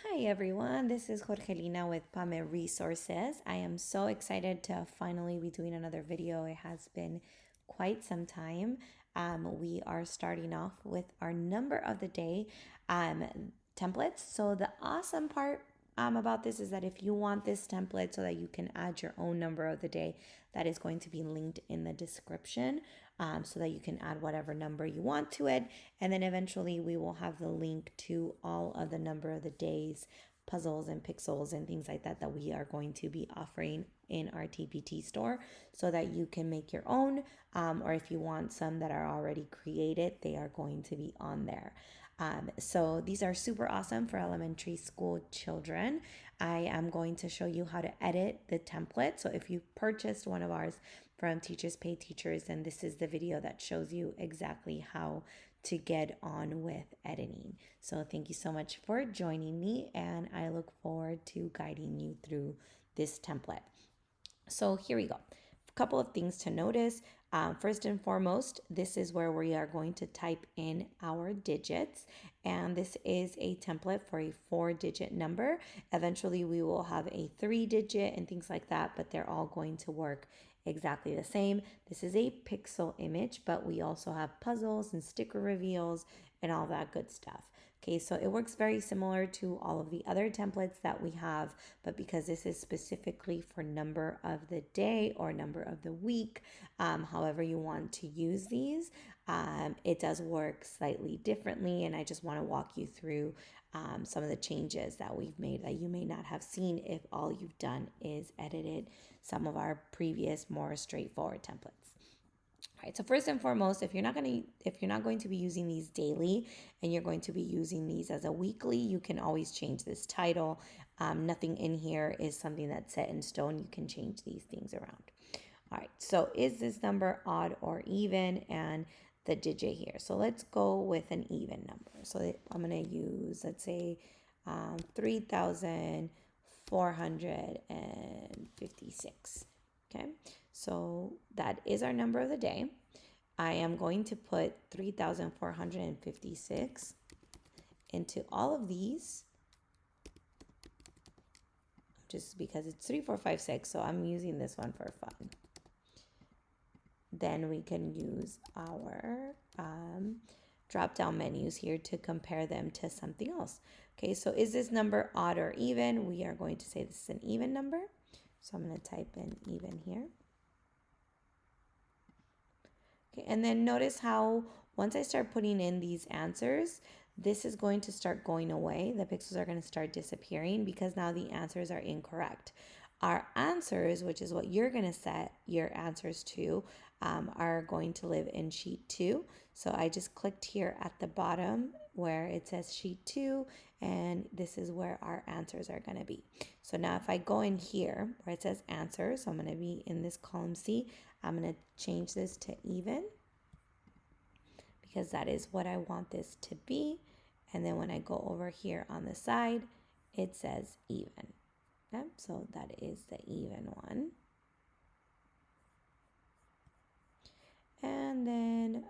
Hi everyone, this is Jorgelina with Pame Resources. I am so excited to finally be doing another video. It has been quite some time. We are starting off with our number of the day templates. So the awesome part about this is that if you want this template so that you can add your own number of the day, that is going to be linked in the description so that you can add whatever number you want to it. And then eventually we will have the link to all of the number of the days puzzles and pixels and things like that that we are going to be offering in our TPT store so that you can make your own, or if you want some that are already created, they are going to be on there. So these are super awesome for elementary school children. I am going to show you how to edit the template. So if you purchased one of ours from Teachers Pay Teachers, then this is the video that shows you exactly how to get on with editing. So thank you so much for joining me, and I look forward to guiding you through this template. So here we go. A couple of things to notice. First and foremost, this is where we are going to type in our digits, and this is a template for a 4-digit number. Eventually we will have a 3-digit and things like that, but they're all going to work exactly the same. This is a pixel image, but we also have puzzles and sticker reveals and all that good stuff. Okay, so it works very similar to all of the other templates that we have, but because this is specifically for number of the day or number of the week, however you want to use these, it does work slightly differently. And I just want to walk you through some of the changes that we've made that you may not have seen if all you've done is edited some of our previous more straightforward templates. All right, so first and foremost, if you're not going to be using these daily and you're going to be using these as a weekly, you can always change this title. Nothing in here is something that's set in stone. You can change these things around. All right, so is this number odd or even, and the digit here? So let's go with an even number. So I'm going to use, let's say, 3,456. Okay, so that is our number of the day. I am going to put 3,456 into all of these just because it's 3,456, so I'm using this one for fun. Then we can use our drop down menus here to compare them to something else. Okay, so is this number odd or even? We are going to say this is an even number. So I'm going to type in even here. Okay, and then notice how once I start putting in these answers, this is going to start going away. The pixels are going to start disappearing because now the answers are incorrect. Our answers, which is what you're going to set your answers to, are going to live in sheet 2. So I just clicked here at the bottom where it says sheet 2, and this is where our answers are going to be. So now if I go in here where it says answers, so I'm going to be in this column C, I'm going to change this to even because that is what I want this to be. And then when I go over here on the side, it says even. Okay, so that is the even one. And then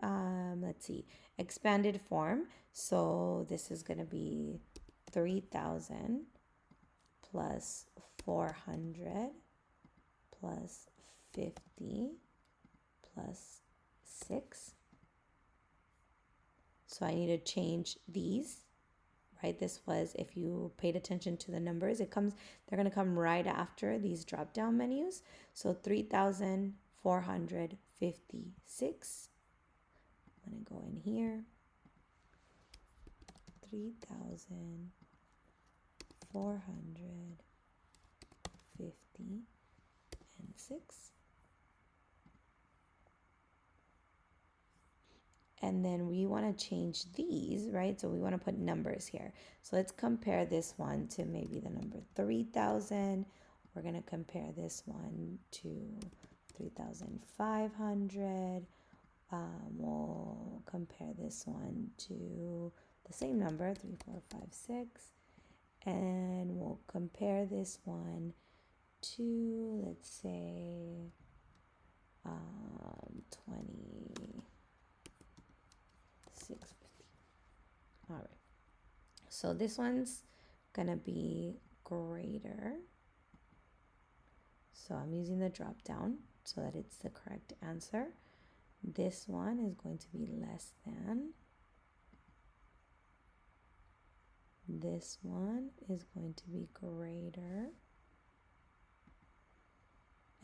let's see, expanded form. So this is going to be 3,000 plus 400 plus 50 plus 6. So I need to change these, right? This was, if you paid attention to the numbers, they're going to come right after these drop down menus. So 3,456. I'm going to go in here. 3,456. And then we want to change these, right? So we want to put numbers here. So let's compare this one to maybe the number 3,000. We're going to compare this one to 3,500. We'll compare this one to the same number, 3,456. And we'll compare this one to, let's say, 2650. All right. So this one's going to be greater. So I'm using the drop down so that it's the correct answer. This one is going to be less than. This one is going to be greater.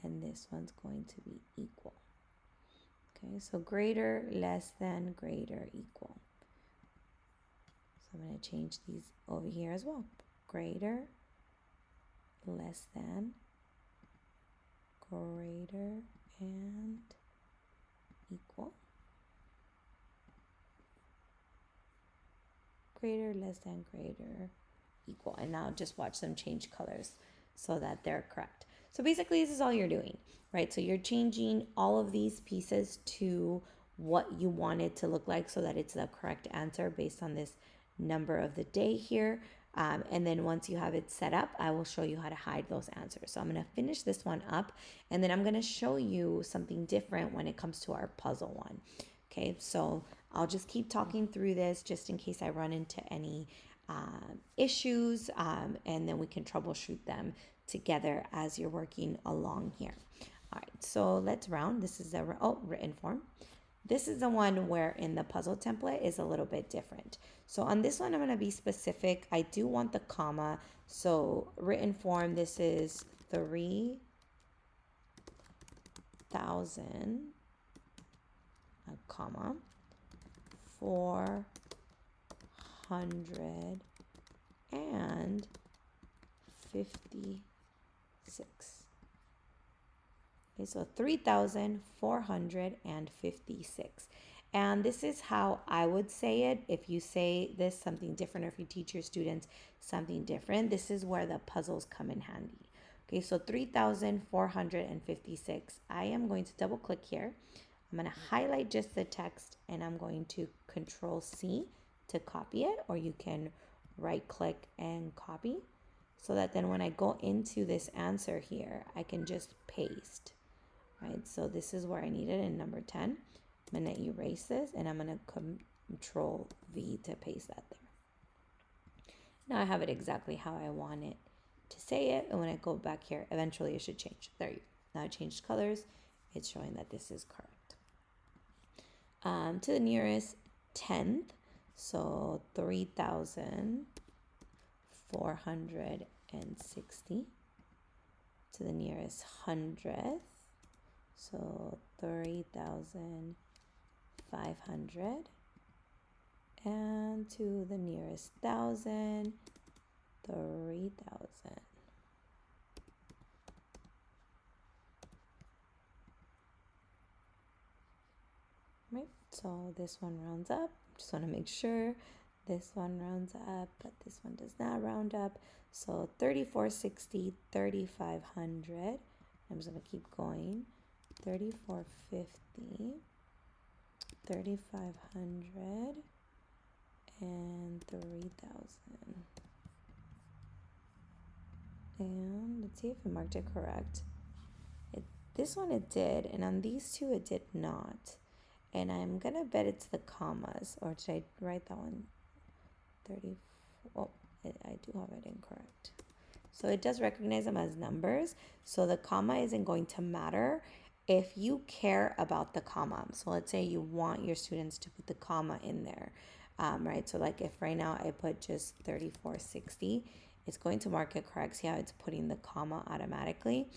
And this one's going to be equal. Okay, so greater, less than, greater, equal. So I'm going to change these over here as well. Greater, less than, greater, and equal. Greater, less than, greater, equal. And now just watch them change colors so that they're correct. So basically this is all you're doing, right? So you're changing all of these pieces to what you want it to look like so that it's the correct answer based on this number of the day here. And then once you have it set up, I will show you how to hide those answers. So I'm going to finish this one up, and then I'm going to show you something different when it comes to our puzzle one. Okay, so I'll just keep talking through this just in case I run into any issues, and then we can troubleshoot them together as you're working along here. All right, so let's round. This is a written form. This is the one where in the puzzle template is a little bit different. So on this one, I'm going to be specific. I do want the comma. So written form, this is 3,000, a comma, 456. Okay, so 3,456. And this is how I would say it. If you say this something different, or if you teach your students something different, this is where the puzzles come in handy. Okay, so 3,456. I am going to double click here. I'm going to highlight just the text, and I'm going to Control C to copy it, or you can right click and copy, so that then when I go into this answer here, I can just paste. Right, so this is where I need it in number 10. I'm going to erase this, and I'm going to Control V to paste that there. Now I have it exactly how I want it to say it, and when I go back here, eventually it should change. There you go. Now I changed colors. It's showing that this is correct. To the nearest 10th, so 3,460. To the nearest 100th, so 3,500, and to the nearest 1,000, 3,000. Right, so this one rounds up. Just want to make sure this one rounds up, but this one does not round up. So 3,460, 3,500. I'm just going to keep going. 3,450, 3,500, and 3,000. And let's see if I marked it correct. This one it did, and on these two it did not. And I'm going to bet it's the commas. Or did I write that one? 30. Oh, I do have it incorrect. So it does recognize them as numbers. So the comma isn't going to matter if you care about the comma. So let's say you want your students to put the comma in there. Right? So like if right now I put just 3,460, it's going to mark it correct. See how it's putting the comma automatically?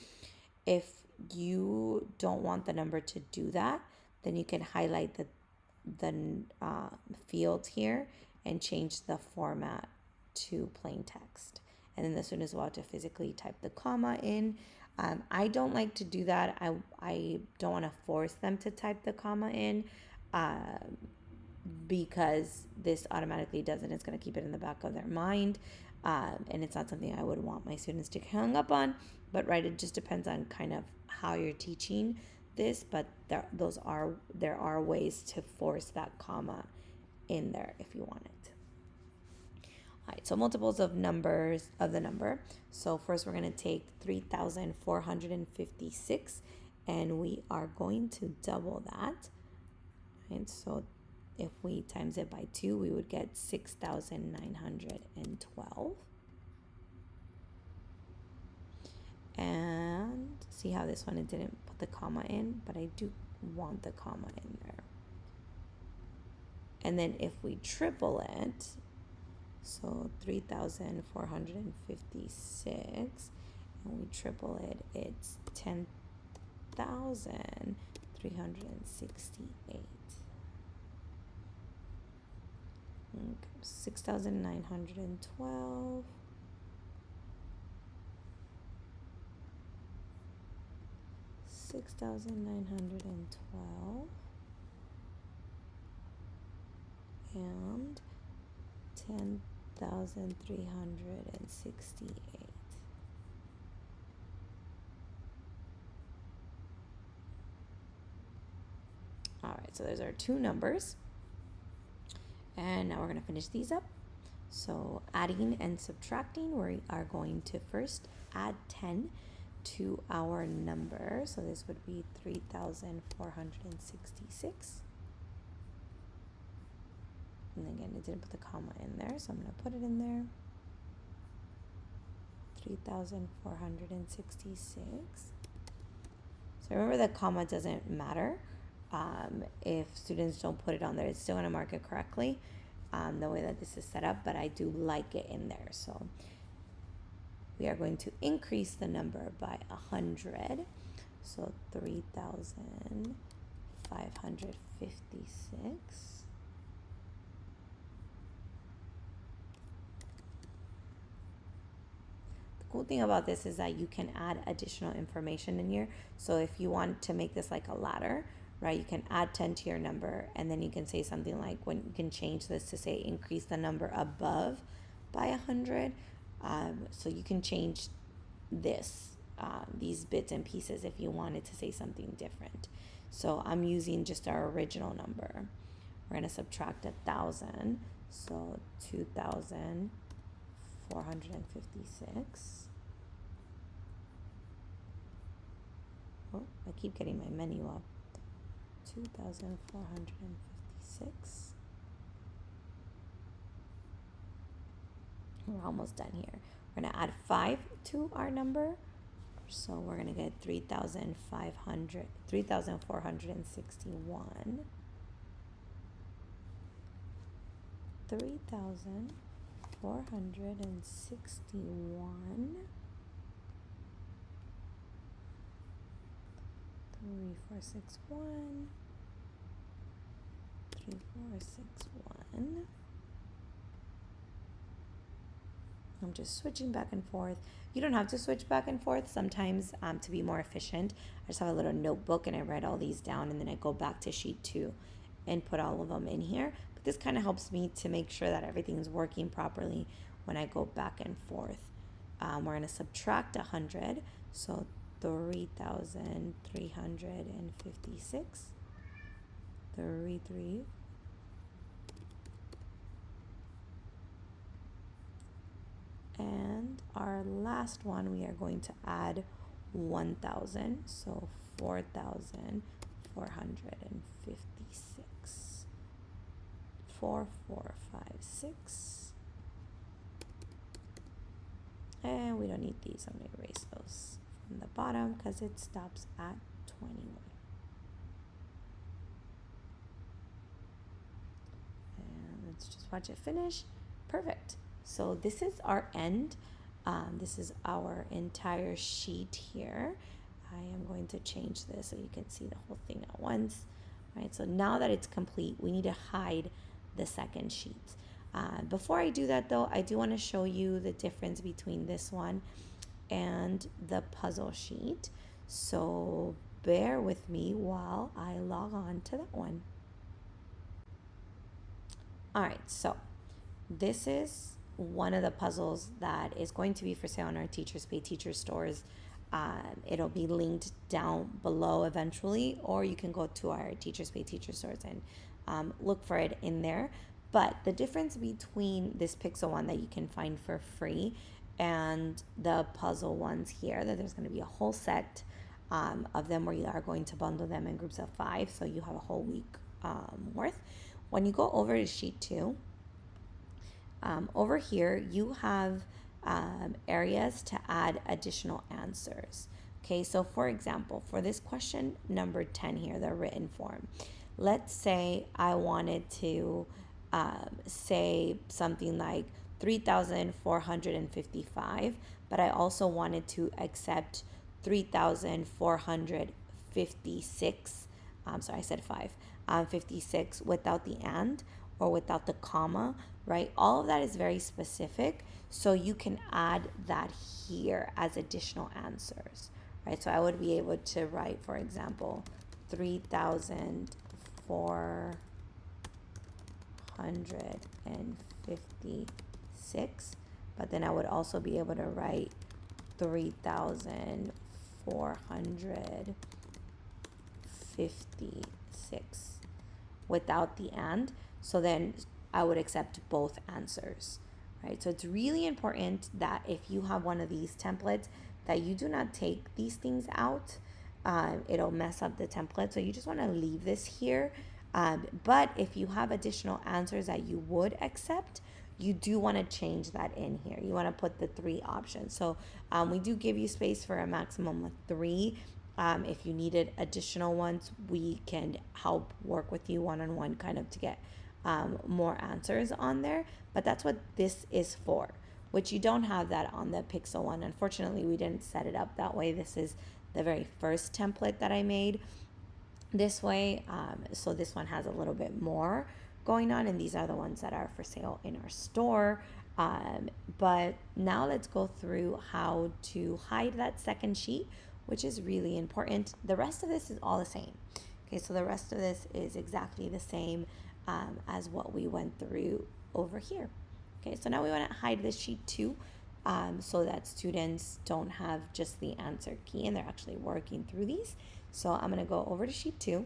If you don't want the number to do that, then you can highlight the field here and change the format to plain text. And then the students will have to physically type the comma in. I don't like to do that. I don't want to force them to type the comma in because this automatically does it. It's going to keep it in the back of their mind. And it's not something I would want my students to get hung up on. But right, it just depends on kind of how you're teaching this, but there are ways to force that comma in there if you want it. All right, so multiples of numbers of the number. So first we're going to take 3,456 and we are going to double that. Right, so if we times it by 2, we would get 6,912. And see how this one, it didn't put the comma in, but I do want the comma in there. And then if we triple it, so 3,456, and we triple it, it's 10,368. 6,912. 6,912 and 10,368. All right, so there's our two numbers. And now we're going to finish these up. So adding and subtracting, we are going to first add 10 to our number. So this would be 3,466. And again, it didn't put the comma in there, so I'm going to put it in there. 3,466. So remember, the comma doesn't matter. If students don't put it on there, it's still going to mark it correctly, the way that this is set up, but I do like it in there. So we are going to increase the number by 100. So 3,556. Cool thing about this is that you can add additional information in here. So if you want to make this like a ladder, right, you can add 10 to your number, and then you can say something like, when you can change this to say increase the number above by 100. So you can change this, these bits and pieces if you wanted to say something different. So I'm using just our original number. We're going to subtract 1,000, so 2,456. Oh, I keep getting my menu up. 2,456. We're almost done here. We're going to add 5 to our number. So we're going to get 3,461. 3,461. 3461. 3461. I'm just switching back and forth. You don't have to switch back and forth. Sometimes to be more efficient, I just have a little notebook and I write all these down, and then I go back to sheet 2 and put all of them in here. But this kind of helps me to make sure that everything's working properly when I go back and forth. We're going to subtract 100. So 3,356. 33. And our last one, we are going to add 1,000. So 4,456. 4,456. And we don't need these. I'm going to erase those from the bottom because it stops at 21. And let's just watch it finish. Perfect. So this is our end. This is our entire sheet here. I am going to change this so you can see the whole thing at once. All right, so now that it's complete, we need to hide the second sheet. Before I do that though, I do want to show you the difference between this one and the puzzle sheet. So bear with me while I log on to that one. All right, so this is one of the puzzles that is going to be for sale on our Teachers Pay Teacher stores. It'll be linked down below eventually, or you can go to our Teachers Pay Teacher stores and look for it in there. But the difference between this Pixel one that you can find for free and the puzzle ones here, that there's going to be a whole set of them where you are going to bundle them in groups of 5, so you have a whole week worth. When you go over to sheet 2, over here you have areas to add additional answers. Okay, so for example, for this question number 10 here, the written form, let's say I wanted to say something like 3,455, but I also wanted to accept 3,456. Sorry, I said 56 without the and or without the comma, right? All of that is very specific, so you can add that here as additional answers, right? So I would be able to write, for example, 3,456, but then I would also be able to write 3,456 without the and. So then I would accept both answers, right? So it's really important that if you have one of these templates that you do not take these things out. It'll mess up the template. So you just want to leave this here. But if you have additional answers that you would accept, you do want to change that in here. You want to put the 3 options. So we do give you space for a maximum of 3. If you needed additional ones, we can help work with you one-on-one kind of to get more answers on there. But that's what this is for, which you don't have that on the Pixel one. Unfortunately, we didn't set it up that way. This is the very first template that I made this way. So this one has a little bit more going on, and these are the ones that are for sale in our store. But now let's go through how to hide that second sheet, which is really important. The rest of this is all the same. Okay, so the rest of this is exactly the same as what we went through over here. Okay, so now we want to hide this sheet 2 so that students don't have just the answer key and they're actually working through these. So I'm going to go over to sheet 2.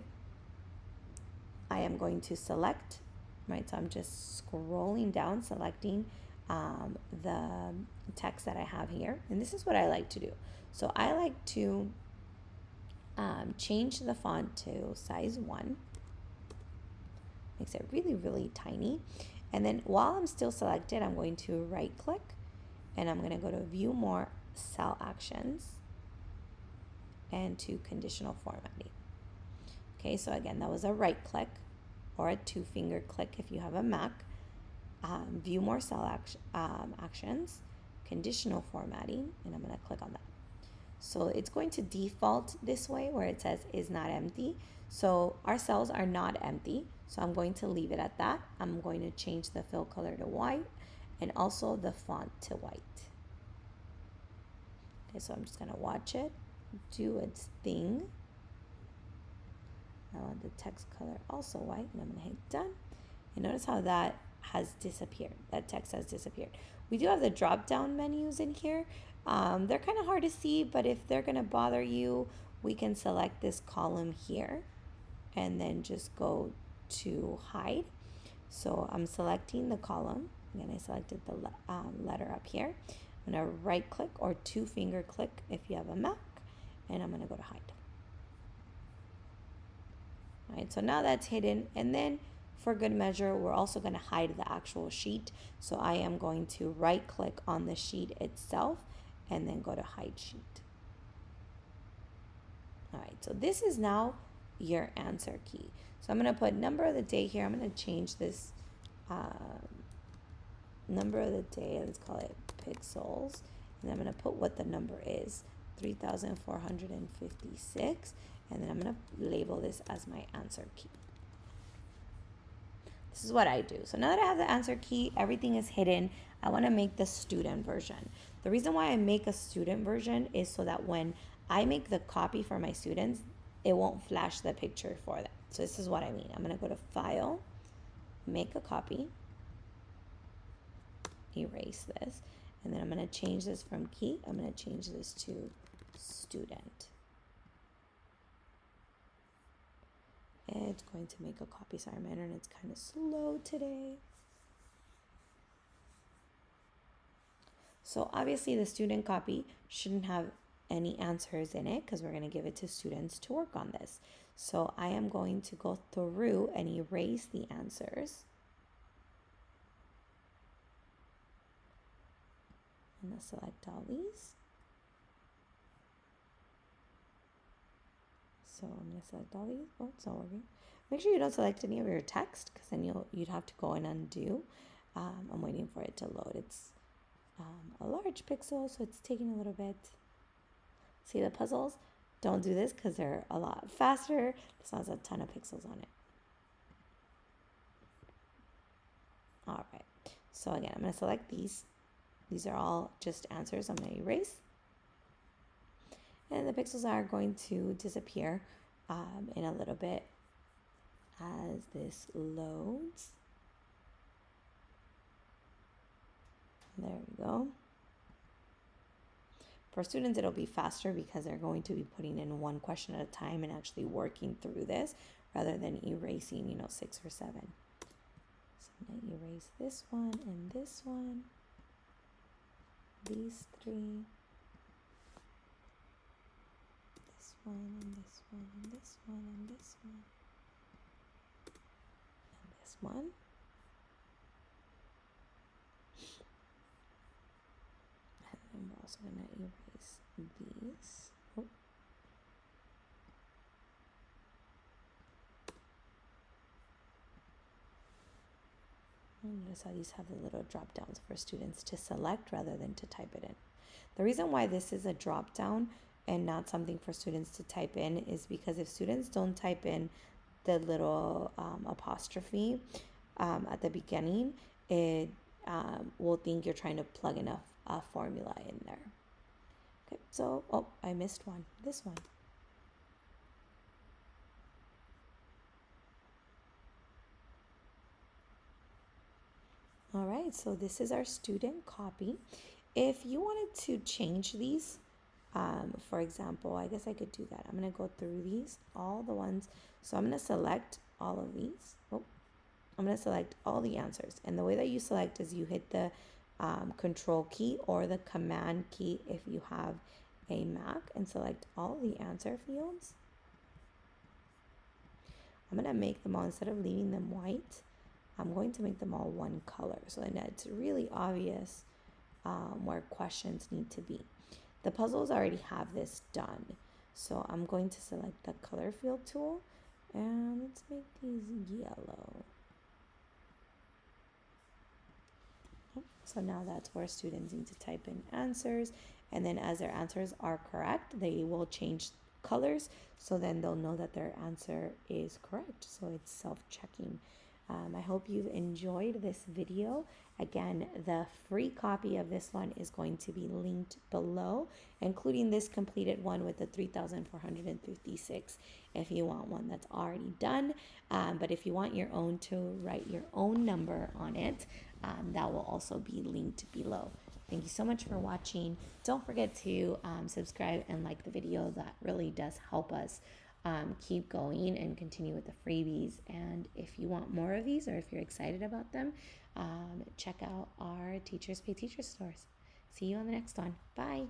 I am going to select, right? So I'm just scrolling down, selecting the text that I have here. And this is what I like to do. So I like to change the font to size 1. Makes it really, really tiny. And then while I'm still selected, I'm going to right click and I'm going to go to view more cell actions and to conditional formatting. Okay, so again, that was a right click or a 2-finger click if you have a Mac. View more cell actions, conditional formatting, and I'm going to click on that. So it's going to default this way where it says is not empty. So our cells are not empty. So I'm going to leave it at that. I'm going to change the fill color to white and also the font to white. Okay, so I'm just going to watch it do its thing. I want the text color also white, and I'm going to hit done. And notice how that has disappeared. That text has disappeared. We do have the drop down menus in here. They're kind of hard to see, but if they're going to bother you, we can select this column here and then just go to hide. So I'm selecting the column. Again, I selected the letter up here. I'm going to right click or 2-finger click if you have a Mac, and I'm going to go to hide. All right, so now that's hidden. And then for good measure, we're also going to hide the actual sheet. So I am going to right click on the sheet itself and then go to hide sheet. All right, so this is now your answer key. So I'm going to put number of the day here. I'm going to change this number of the day. Let's call it pixels. And I'm going to put what the number is, 3,456. And then I'm going to label this as my answer key. This is what I do. So now that I have the answer key, everything is hidden. I want to make the student version. The reason why I make a student version is so that when I make the copy for my students, it won't flash the picture for them. So this is what I mean. I'm going to go to File, Make a Copy, erase this, and then I'm going to change this from key. I'm going to change this to student. It's going to make a copy. Sorry, my internet's kind of slow today. So obviously the student copy shouldn't have any answers in it because we're going to give it to students to work on this. So I am going to go through and erase the answers. I'm going to select all these. So I'm going to select all these. Oh, it's not working. Make sure you don't select any of your text because then you'd have to go and undo. I'm waiting for it to load. It's a large pixel, so it's taking a little bit. See the puzzles? Don't do this because they're a lot faster. This one has a ton of pixels on it. All right. So again, I'm going to select these. These are all just answers. I'm going to erase. And the pixels are going to disappear in a little bit as this loads. There we go. For students, it'll be faster because they're going to be putting in one question at a time and actually working through this rather than erasing, 6 or 7. So I'm going to erase this one and this one, these 3, this one and this one and this one and this one, and this one. And we're also going to erase these. Oh. And notice how these have the little drop downs for students to select rather than to type it in. The reason why this is a drop down and not something for students to type in is because if students don't type in the little apostrophe at the beginning, it will think you're trying to plug in a formula in there. Okay, so, oh, I missed one. This one. All right, so this is our student copy. If you wanted to change these, for example, I guess I could do that. I'm going to go through these, all the ones. So I'm going to select all of these. Oh, I'm going to select all the answers. And the way that you select is you hit the control key or the command key if you have a Mac and select all the answer fields. I'm going to make them all, instead of leaving them white, I'm going to make them all one color so that it's really obvious where questions need to be. The puzzles already have this done. So I'm going to select the color field tool and let's make these yellow. So now that's where students need to type in answers, and then as their answers are correct, they will change colors, so then they'll know that their answer is correct. So it's self-checking. I hope you've enjoyed this video. Again, the free copy of this one is going to be linked below, including this completed one with the 3,456 if you want one that's already done. But if you want your own to write your own number on it, that will also be linked below. Thank you so much for watching. Don't forget to subscribe and like the video. That really does help us keep going and continue with the freebies. And if you want more of these, or if you're excited about them, check out our Teachers Pay Teachers stores. See you on the next one. Bye.